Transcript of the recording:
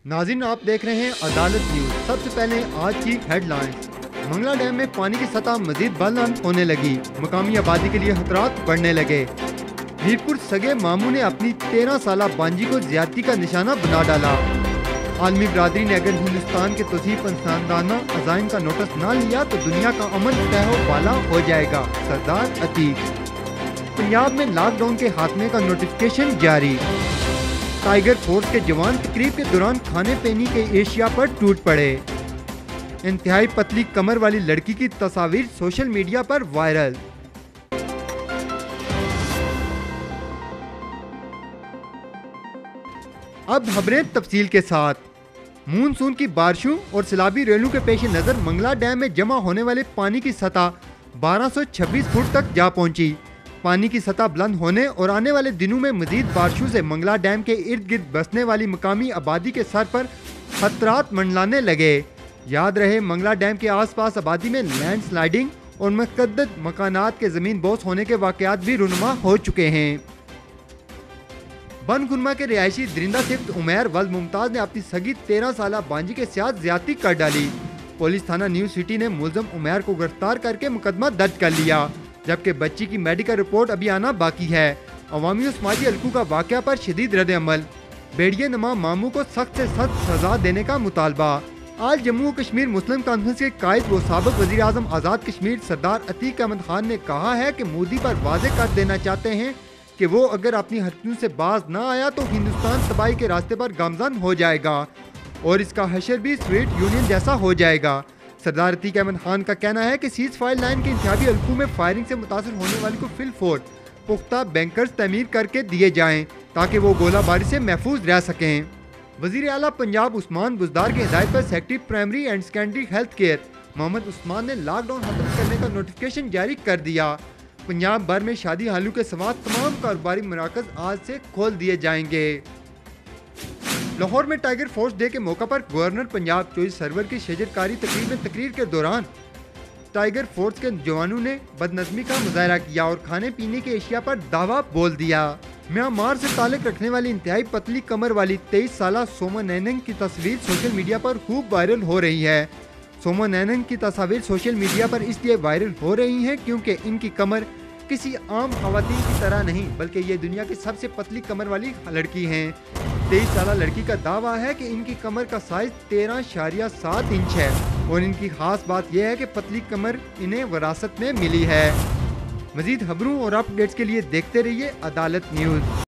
नाज़रीन, आप देख रहे हैं अदालत न्यूज। सबसे पहले आज की हेडलाइंस। मंगला डैम में पानी की सतह मजीद बुलंद होने लगी, मकामी आबादी के लिए खतरात बढ़ने लगे। मीरपुर सगे मामू ने अपनी 13 साला बांजी को ज्यादती का निशाना बना डाला। आलमी बरादरी ने अगर हिंदुस्तान के तौसीफ पसंदाना अज़ाइम का नोटिस न लिया तो दुनिया का अमन तहव वाला हो जाएगा, सरदार अतीक। पंजाब में लॉकडाउन के खात्मे का नोटिफिकेशन जारी। टाइगर फोर्स के जवान तकरीब के दौरान खाने पीने के एशिया पर टूट पड़े। इंतहाई पतली कमर वाली लड़की की तस्वीर सोशल मीडिया पर वायरल। अब खबरें तफसील के साथ। मानसून की बारिशों और सैलाबी रेलों के पेश नज़र मंगला डैम में जमा होने वाले पानी की सतह 1226 फुट तक जा पहुंची। पानी की सतह बुलंद होने और आने वाले दिनों में मजीद बारिशों से मंगला डैम के इर्द गिर्द बसने वाली मकामी आबादी के सर पर खतरात मंडलाने लगे। याद रहे, मंगला डैम के आसपास आबादी में लैंड स्लाइडिंग और मुतअद्दिद मकानात के ज़मीन बोस होने के वाक़यात भी रुनुमा हो चुके हैं। बनखुरमा के रिहायशी दरिंदा सिफ्त उमैर वल्द मुमताज़ ने अपनी सगी 13 साला बांजी के साथ ज्यादती कर डाली। पुलिस थाना न्यू सिटी ने मुलजम उमैर को गिरफ्तार करके मुकदमा दर्ज कर लिया, जबकि बच्ची की मेडिकल रिपोर्ट अभी आना बाकी है। अवामी और समाजी हलकों का वाक़या पर शदीद रद्द अमल। बेड़िए नमा मामू को सख्त से सख्त सजा देने का मुतालबा। आज जम्मू और कश्मीर मुस्लिम कॉन्फ्रेंस के कायद व साबिक वज़ीर आज़म आज़ाद कश्मीर सरदार अतीक अहमद खान ने कहा है कि मोदी पर वाज़ेह कर देना चाहते हैं कि वो अगर अपनी हरकतों से बाज न आया तो हिंदुस्तान तबाही के रास्ते पर गामजन हो जाएगा और इसका हशर भी सोवियत यूनियन जैसा हो जाएगा। सरदार अतीक अहमद खान का कहना है कि सीज फायर लाइन के इंतहाबी हलकों में फायरिंग से मुतासर होने वाले को फिल फोर्स पुख्ता बैंकर्स तमीर करके दिए जाएं ताकि वो गोलाबारी से महफूज रह सकें। वज़ीर आला पंजाब उस्मान बुज़दार की हिदायत पर secretary primary and secondary health care Mohammad Usman ने लॉकडाउन खत्म करने का नोटिफिकेशन जारी कर दिया। पंजाब भर में शादी हालों के सवा तमाम कारोबारी मराकज आज से खोल दिए जाएंगे। लाहौर में टाइगर फोर्स डे के मौका पर गवर्नर पंजाब चौधरी सरवर की शजरकारी तकरीर के दौरान टाइगर फोर्स के जवानों ने बदनज़मी का मुजाहरा किया और खाने पीने के एशिया पर दावा बोल दिया। म्यांमार से ताल्लुक़ रखने वाली इंतहाई पतली कमर वाली 23 साला सोमा नैनंग की तस्वीर सोशल मीडिया पर खूब वायरल हो रही है। सोमा नैनंग की तस्वीर सोशल मीडिया पर इसलिए वायरल हो रही है क्योंकि इनकी कमर किसी आम खवातीन की तरह नहीं बल्कि ये दुनिया की सबसे पतली कमर वाली लड़की हैं। 23 साला लड़की का दावा है कि इनकी कमर का साइज 13.7 इंच है और इनकी खास बात यह है कि पतली कमर इन्हें विरासत में मिली है। मजीद खबरों और अपडेट्स के लिए देखते रहिए अदालत न्यूज।